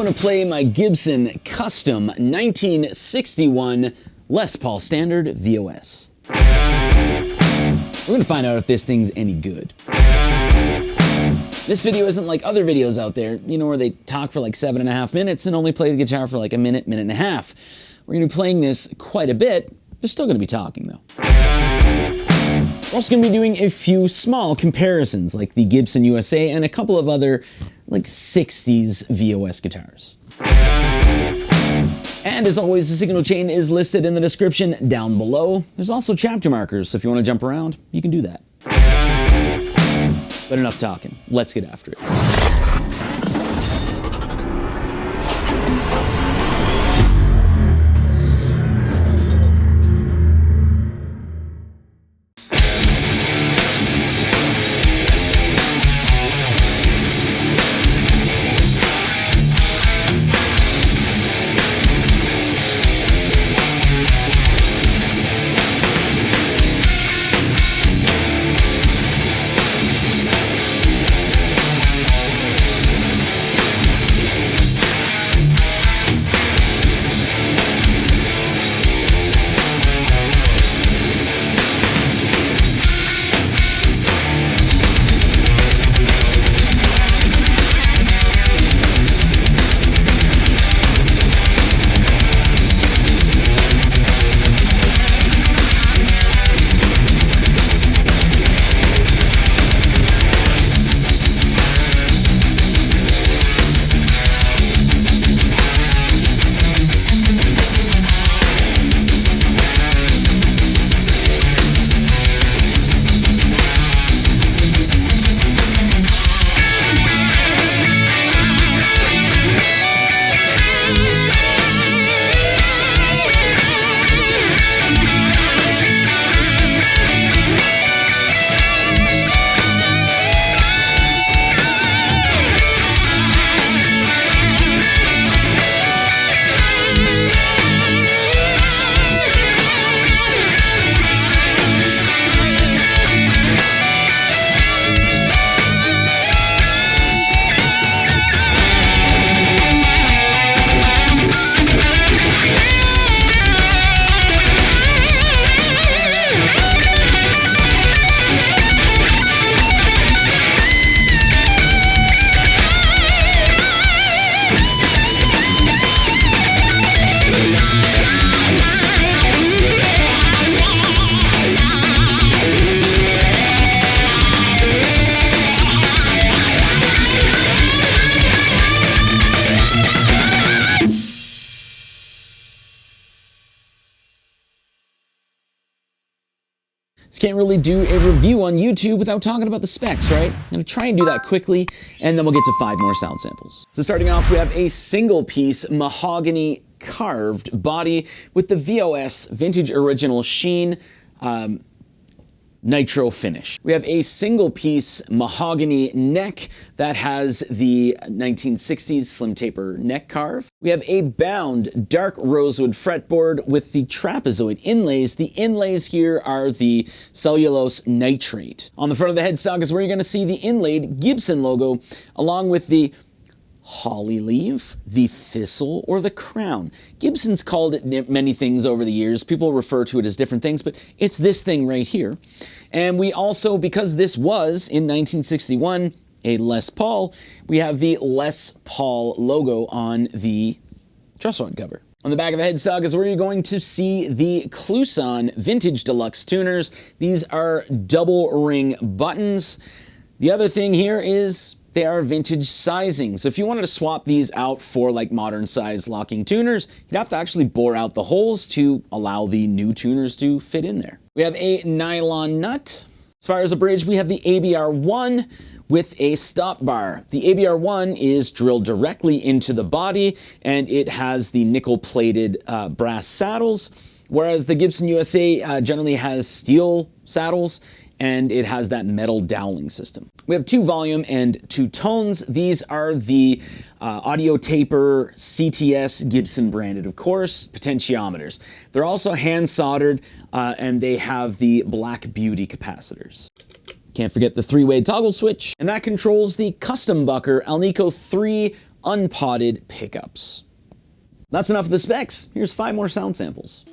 want to play my Gibson Custom 1961 Les Paul Standard VOS. We're going to find out if this thing's any good. This video isn't like other videos out there, you know, where they talk for like 7.5 minutes and only play the guitar for like a minute, minute and a half. We're going to be playing this quite a bit. They're still going to be talking though. We're also going to be doing a few small comparisons like the Gibson USA and a couple of other like 60s VOS guitars. And as always, the signal chain is listed in the description down below. There's also chapter markers, so if you want to jump around, you can do that. But enough talking, let's get after it. Can't really do a review on YouTube without talking about the specs, right? I'm gonna try and do that quickly, and then we'll get to 5 more sound samples. So starting off, we have a single piece mahogany carved body with the VOS Vintage Original Sheen nitro finish. We have a single piece mahogany neck that has the 1960s slim taper neck carve. We have a bound dark rosewood fretboard with the trapezoid inlays. The inlays here are the cellulose nitrate. On the front of the headstock is where you're going to see the inlaid Gibson logo along with the holly leaf, the thistle, or the crown. Gibson's called it many things over the years. People refer to it as different things, but it's this thing right here. And we also, because this was, in 1961, a Les Paul, we have the Les Paul logo on the truss rod cover. On the back of the headstock is where you're going to see the Kluson Vintage Deluxe tuners. These are double ring buttons. The other thing here is they are vintage sizing. So if you wanted to swap these out for like modern size locking tuners, you'd have to actually bore out the holes to allow the new tuners to fit in there. We have a nylon nut. As far as a bridge, we have the ABR1 with a stop bar. The ABR1 is drilled directly into the body and it has the nickel plated brass saddles, whereas the Gibson USA generally has steel saddles and it has that metal doweling system. We have 2 volume and 2 tones. These are the audio taper CTS Gibson branded, of course, potentiometers. They're also hand soldered and they have the Black Beauty capacitors. Can't forget the 3-way toggle switch, and that controls the custom bucker Alnico 3 unpotted pickups. That's enough of the specs. Here's 5 more sound samples.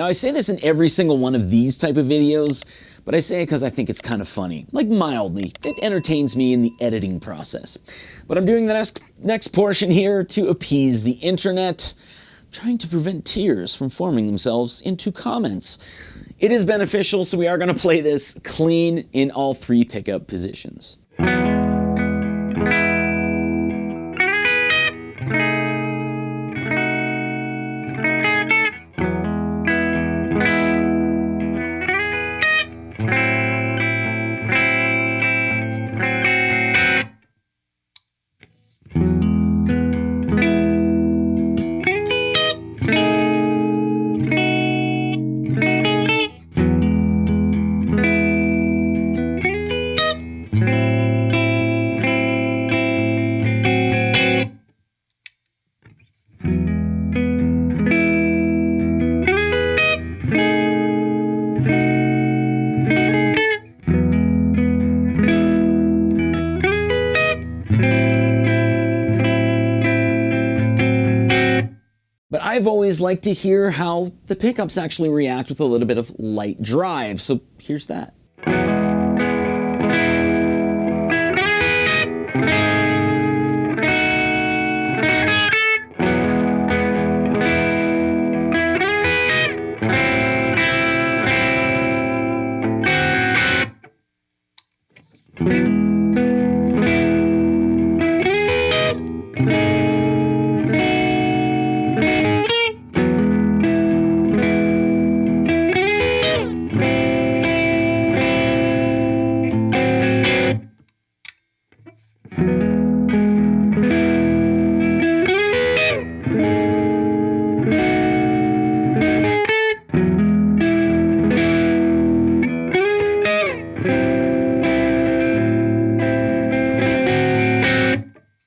Now I say this in every single one of these type of videos, but I say it because I think it's kind of funny, like mildly. It entertains me in the editing process. But I'm doing the next portion here to appease the internet, trying to prevent tears from forming themselves into comments. It is beneficial, so we are going to play this clean in all 3 pickup positions. But I've always liked to hear how the pickups actually react with a little bit of light drive, so here's that.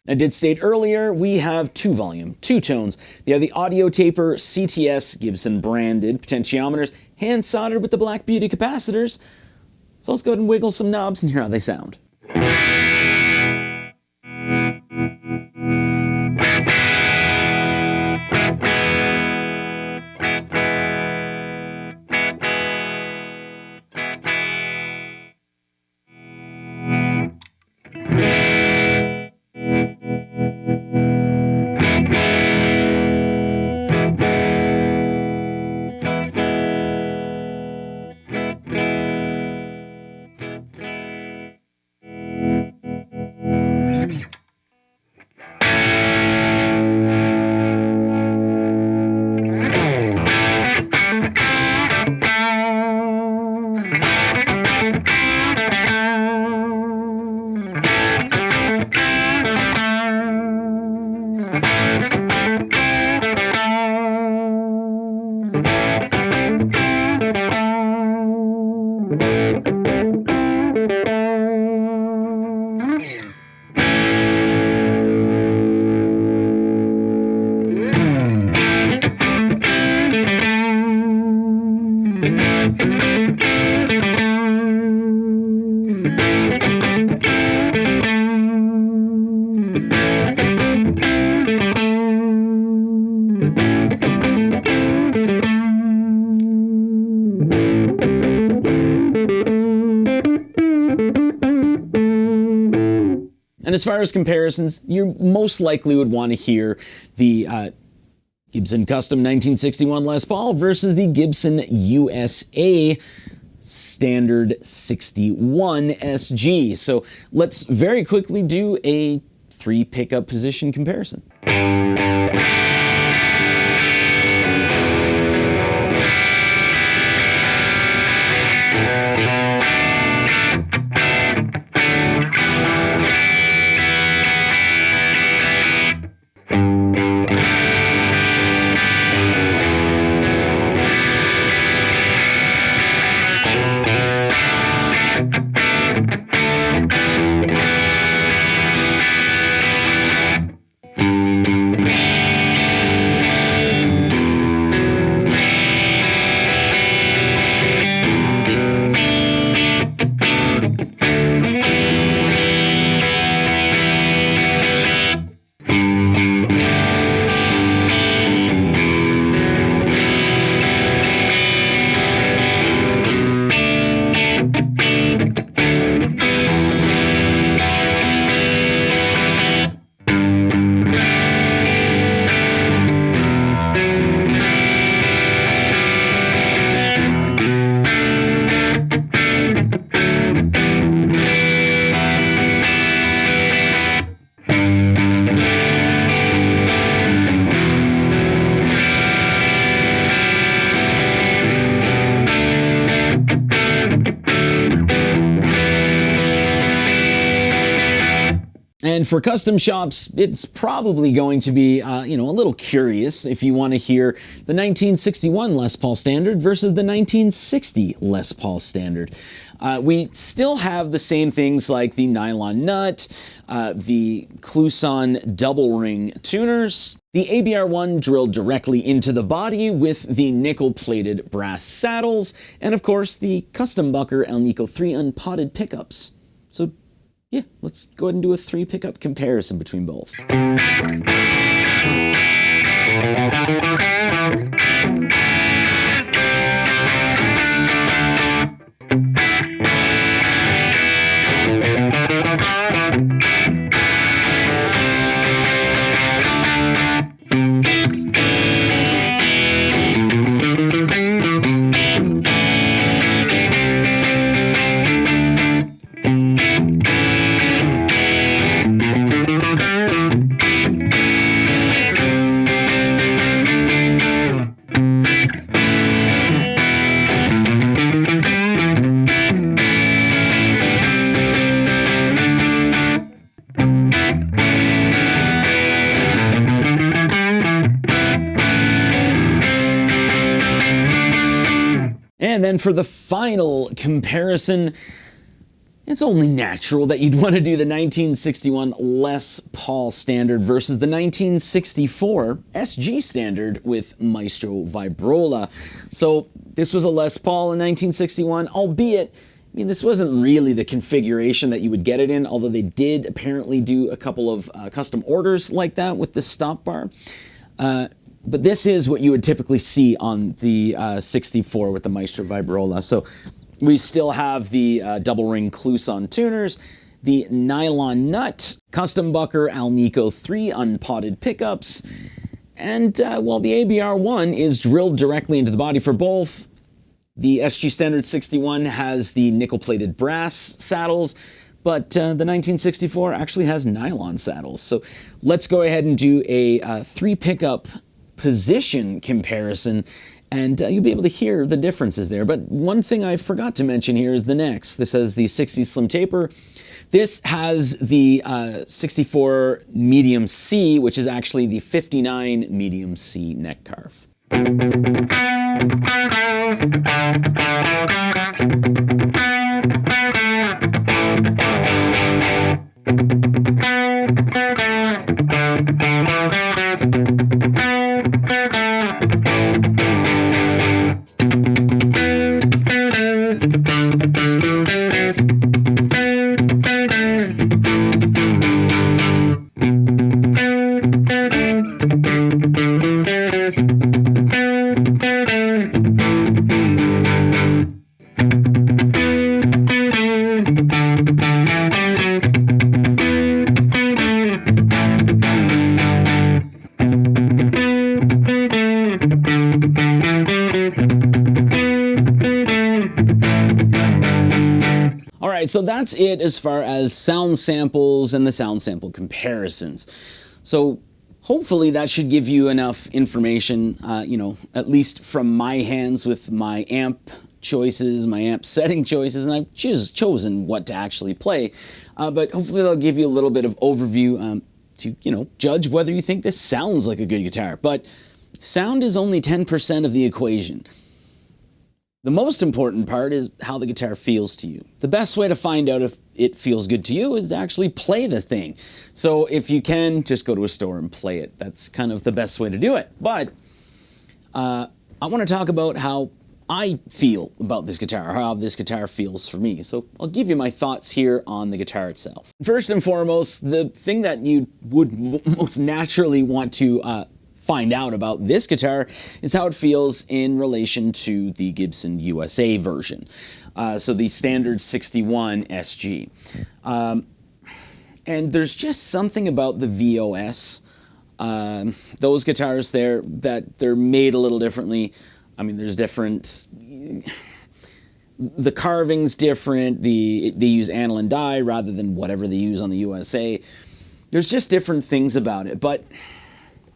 I did state earlier, we have 2 volume, 2 tones. They are the Audio Taper CTS Gibson branded potentiometers, hand soldered with the Black Beauty capacitors. So let's go ahead and wiggle some knobs and hear how they sound. And as far as comparisons, you most likely would want to hear the Gibson Custom 1961 Les Paul versus the Gibson USA Standard 61 SG. So let's very quickly do a 3 pickup position comparison. And for custom shops, it's probably going to be, you know, a little curious if you want to hear the 1961 Les Paul Standard versus the 1960 Les Paul Standard. We still have the same things like the nylon nut, the Kluson double ring tuners, the ABR1 drilled directly into the body with the nickel-plated brass saddles, and of course the custom Bucker Alnico 3 unpotted pickups. So yeah, let's go ahead and do a 3 pickup comparison between both. And then for the final comparison, it's only natural that you'd want to do the 1961 Les Paul Standard versus the 1964 SG Standard with Maestro Vibrola. So this was a Les Paul in 1961, albeit, I mean, this wasn't really the configuration that you would get it in, although they did apparently do a couple of custom orders like that with the stop bar. But this is what you would typically see on the 64 with the Maestro Vibrola. So we still have the double ring Kluson tuners, the nylon nut, custom Bucker Alnico 3 unpotted pickups, and while the ABR1 is drilled directly into the body for both, the SG Standard 61 has the nickel-plated brass saddles, but the 1964 actually has nylon saddles. So let's go ahead and do a 3 pickup position comparison, and you'll be able to hear the differences there. But one thing I forgot to mention here is the necks. This has the 60 slim taper. This has the 64 medium C, which is actually the 59 medium C neck carve. So that's it as far as sound samples and the sound sample comparisons. So hopefully that should give you enough information, you know, at least from my hands with my amp choices, my amp setting choices, and I've chosen what to actually play. But hopefully that'll give you a little bit of overview to, you know, judge whether you think this sounds like a good guitar. But sound is only 10% of the equation. The most important part is how the guitar feels to you. The best way to find out if it feels good to you is to actually play the thing. So if you can, just go to a store and play it. That's kind of the best way to do it. But I want to talk about how I feel about this guitar, how this guitar feels for me. So I'll give you my thoughts here on the guitar itself. First and foremost, the thing that you would most naturally want to find out about this guitar is how it feels in relation to the Gibson USA version. So the standard 61 SG. And there's just something about the VOS, those guitars there, that they're made a little differently. I mean, there's different, the carving's different, they use aniline dye rather than whatever they use on the USA. There's just different things about it, but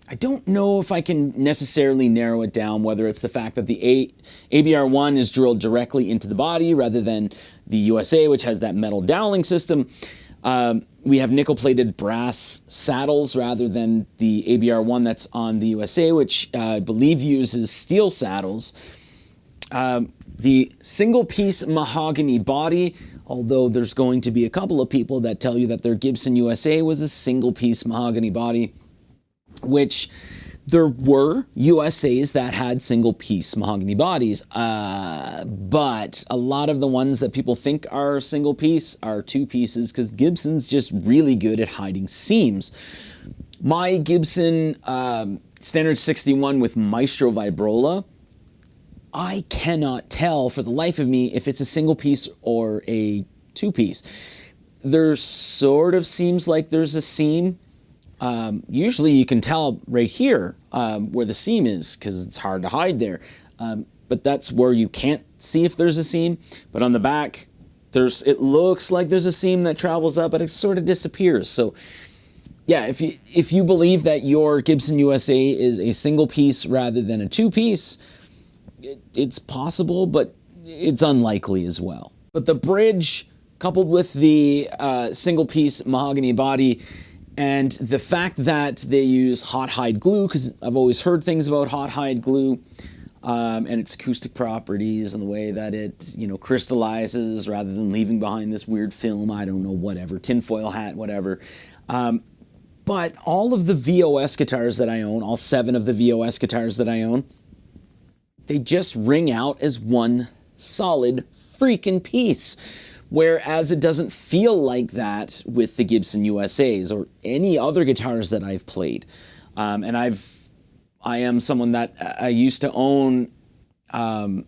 I don't know if I can necessarily narrow it down, whether it's the fact that the ABR1 is drilled directly into the body rather than the USA, which has that metal doweling system. We have nickel-plated brass saddles rather than the ABR1 that's on the USA, which I believe uses steel saddles. The single-piece mahogany body, although there's going to be a couple of people that tell you that their Gibson USA was a single-piece mahogany body, which there were USAs that had single-piece mahogany bodies, but a lot of the ones that people think are single-piece are two pieces because Gibson's just really good at hiding seams. My Gibson Standard 61 with Maestro Vibrola, I cannot tell for the life of me if it's a single-piece or a two-piece. There sort of seems like there's a seam. Usually you can tell right here where the seam is because it's hard to hide there. But that's where you can't see if there's a seam. But on the back, it looks like there's a seam that travels up, but it sort of disappears. So yeah, if you believe that your Gibson USA is a single piece rather than a two piece, it's possible, but it's unlikely as well. But the bridge, coupled with the single piece mahogany body, and the fact that they use hot hide glue, because I've always heard things about hot hide glue and its acoustic properties and the way that it, crystallizes rather than leaving behind this weird film, I don't know, whatever, tinfoil hat, whatever. But all of the VOS guitars that I own, all 7 of the VOS guitars that I own, they just ring out as one solid freaking piece. Whereas it doesn't feel like that with the Gibson USAs or any other guitars that I've played. And I am someone that I used to own Paul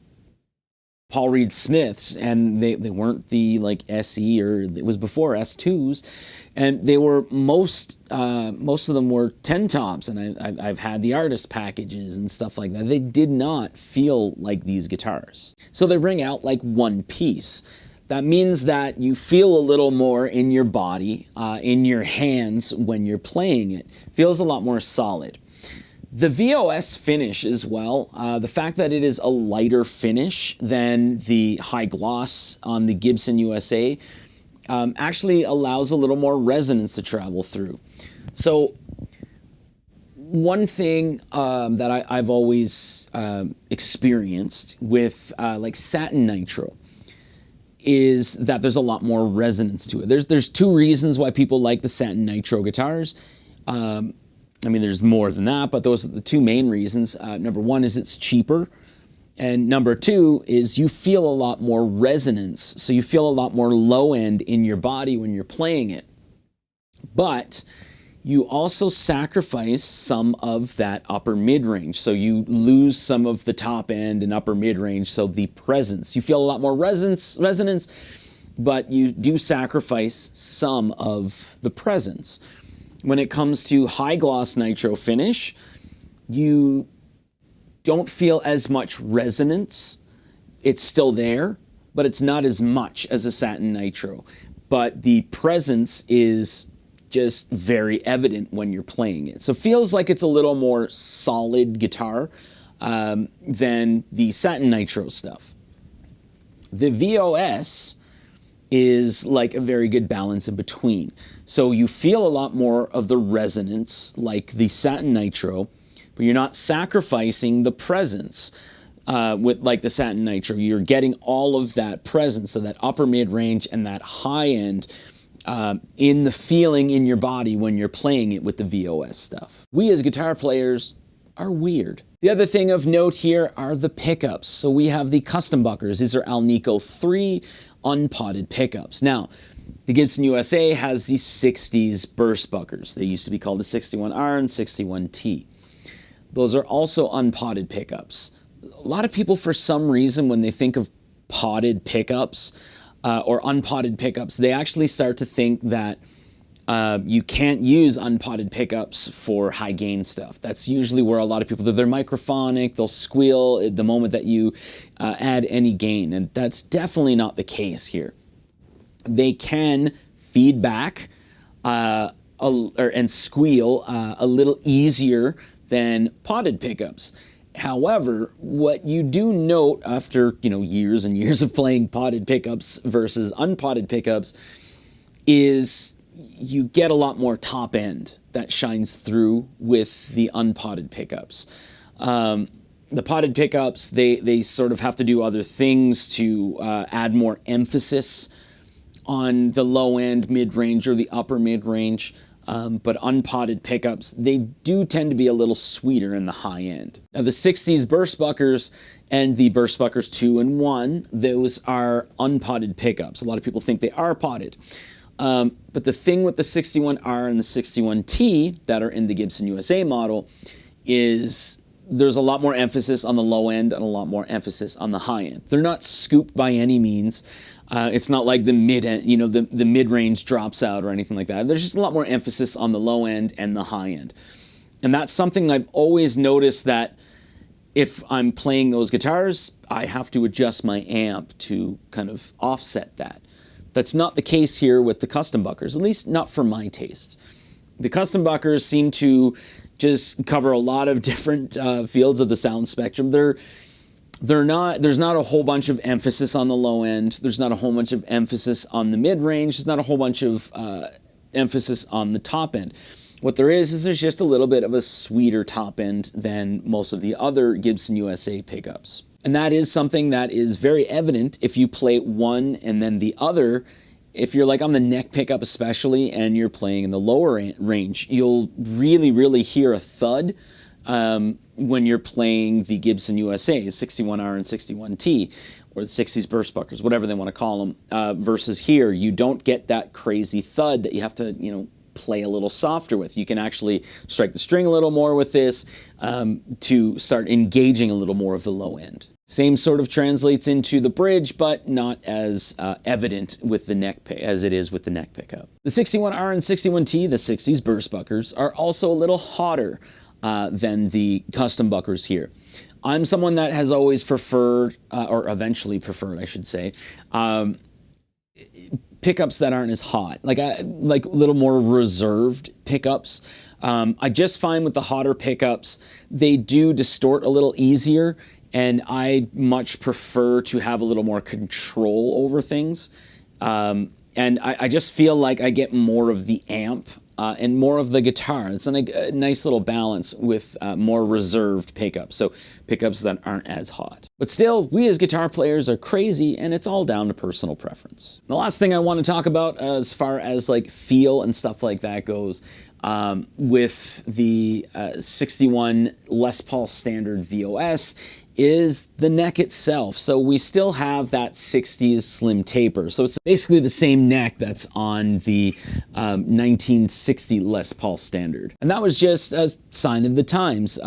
Reed Smiths, and they weren't the like SE, or it was before S2s, and they were most of them were 10 tops, and I've had the artist packages and stuff like that. They did not feel like these guitars, so they ring out like one piece. That means that you feel a little more in your body, in your hands when you're playing it. Feels a lot more solid. The VOS finish as well, the fact that it is a lighter finish than the high gloss on the Gibson USA actually allows a little more resonance to travel through. So one thing that I've always experienced with like satin nitro is that there's a lot more resonance to it. There's 2 reasons why people like the satin nitro guitars. I mean, there's more than that, but those are the 2 main reasons. Number 1 is it's cheaper, and number 2 is you feel a lot more resonance, so you feel a lot more low end in your body when you're playing it. But you also sacrifice some of that upper mid-range, so you lose some of the top end and upper mid-range, so the presence. You feel a lot more resonance, but you do sacrifice some of the presence. When it comes to high gloss nitro finish, you don't feel as much resonance. It's still there, but it's not as much as a satin nitro. But the presence is just very evident when you're playing it. So it feels like it's a little more solid guitar than the satin nitro stuff. The VOS is like a very good balance in between. So you feel a lot more of the resonance like the satin nitro, but you're not sacrificing the presence with like the satin nitro. You're getting all of that presence, so that upper mid-range and that high end in the feeling in your body when you're playing it with the VOS stuff. We as guitar players are weird. The other thing of note here are the pickups. So we have the custom buckers. These are Alnico 3 unpotted pickups. Now, the Gibson USA has the 60s burst buckers. They used to be called the 61R and 61T. Those are also unpotted pickups. A lot of people, for some reason, when they think of potted pickups or unpotted pickups, they actually start to think that you can't use unpotted pickups for high gain stuff. That's usually where a lot of people, they're microphonic, they'll squeal at the moment that you add any gain, and that's definitely not the case here. They can feed back and squeal a little easier than potted pickups. However, what you do note after years and years of playing potted pickups versus unpotted pickups is you get a lot more top end that shines through with the unpotted pickups. The potted pickups, they sort of have to do other things to add more emphasis on the low end, mid-range, or the upper mid-range. But unpotted pickups, they do tend to be a little sweeter in the high end. Now the 60s Burstbuckers and the Burstbuckers 2 and 1, those are unpotted pickups. A lot of people think they are potted. But the thing with the 61R and the 61T that are in the Gibson USA model is there's a lot more emphasis on the low end and a lot more emphasis on the high end. They're not scooped by any means. It's not like the mid end, you know, the mid-range drops out or anything like that. There's just a lot more emphasis on the low end and the high end. And that's something I've always noticed, that if I'm playing those guitars, I have to adjust my amp to kind of offset that. That's not the case here with the custom buckers, at least not for my tastes. The custom buckers seem to just cover a lot of different fields of the sound spectrum. There's not a whole bunch of emphasis on the low end. There's not a whole bunch of emphasis on the mid-range. There's not a whole bunch of emphasis on the top end. What there is there's just a little bit of a sweeter top end than most of the other Gibson USA pickups. And that is something that is very evident if you play one and then the other. If you're like on the neck pickup especially, and you're playing in the lower range, you'll really, really hear a thud when you're playing the Gibson USA, 61R and 61T, or the 60s Burstbuckers, whatever they want to call them, versus here, you don't get that crazy thud that you have to, you know, play a little softer with. You can actually strike the string a little more with this to start engaging a little more of the low end. Same sort of translates into the bridge, but not as evident with the neck as it is with the neck pickup. The 61R and 61T, the 60s Burstbuckers, are also a little hotter than the custom buckers here. I'm someone that has always preferred, or eventually preferred, I should say, pickups that aren't as hot, like a little more reserved pickups. I just find with the hotter pickups, they do distort a little easier, and I much prefer to have a little more control over things. And I just feel like I get more of the amp and more of the guitar. It's a nice little balance with more reserved pickups, so pickups that aren't as hot. But still, we as guitar players are crazy, and it's all down to personal preference. The last thing I want to talk about as far as like feel and stuff like that goes, with the 61 Les Paul Standard VOS, is the neck itself. So we still have that 60s slim taper. So it's basically the same neck that's on the 1960 Les Paul Standard. And that was just a sign of the times.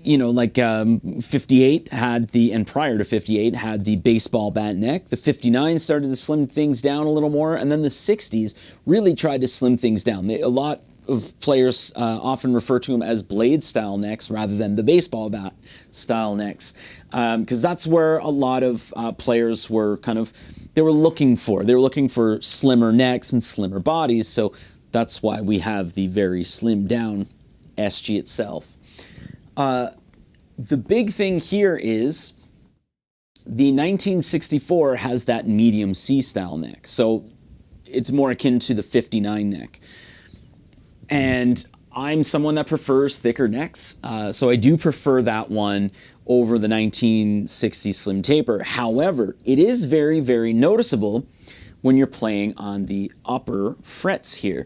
You know, like 58 had the, and prior to 58, had the baseball bat neck. The 59 started to slim things down a little more, and then the 60s really tried to slim things down. A lot of players often refer to them as blade style necks rather than the baseball bat style necks, because that's where a lot of players were they were looking for. They were looking for slimmer necks and slimmer bodies, so that's why we have the very slimmed down SG itself. The big thing here is the 1964 has that medium C style neck, so it's more akin to the 59 neck. And I'm someone that prefers thicker necks, so I do prefer that one over the 1960 slim taper. However, it is very, very noticeable when you're playing on the upper frets here,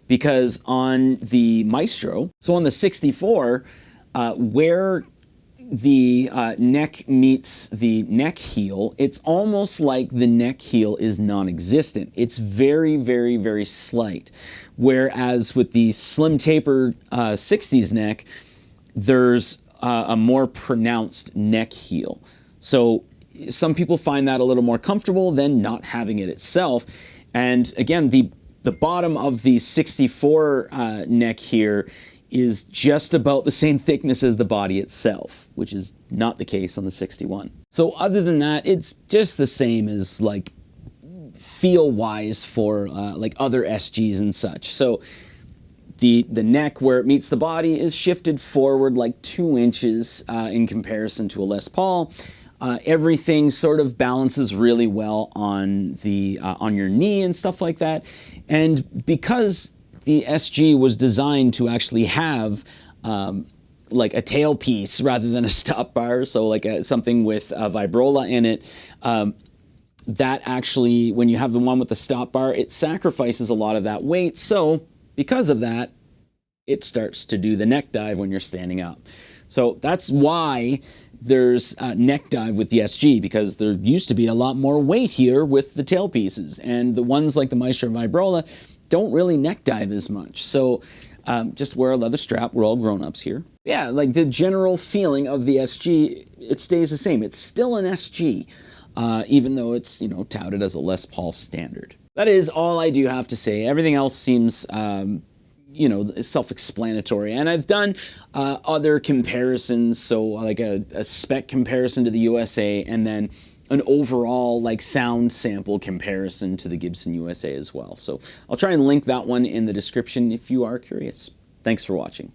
because on the Maestro, so on the 64, where the neck meets the neck heel, it's almost like the neck heel is non-existent. It's very, very, very slight. Whereas with the slim taper 60s neck, there's a more pronounced neck heel. So some people find that a little more comfortable than not having it itself. And again, the bottom of the 64 neck here is just about the same thickness as the body itself, which is not the case on the 61. So other than that, it's just the same as like feel-wise for like other SGs and such. So the neck where it meets the body is shifted forward like 2 inches in comparison to a Les Paul. Everything sort of balances really well on your knee and stuff like that. And because the SG was designed to actually have like a tailpiece rather than a stop bar, so like something with a vibrola in it, that actually, when you have the one with the stop bar, it sacrifices a lot of that weight. So because of that, it starts to do the neck dive when you're standing up. So that's why there's a neck dive with the SG, because there used to be a lot more weight here with the tailpieces, and the ones like the Maestro Vibrola don't really neck dive as much. So just wear a leather strap. We're all grown-ups here. Yeah, like the general feeling of the SG, it stays the same. It's still an SG, even though it's, you know, touted as a Les Paul standard. That is all I do have to say. Everything else seems you know, self-explanatory. And I've done other comparisons, so like a spec comparison to the USA, and then an overall like sound sample comparison to the Gibson USA as well. So I'll try and link that one in the description if you are curious. Thanks for watching.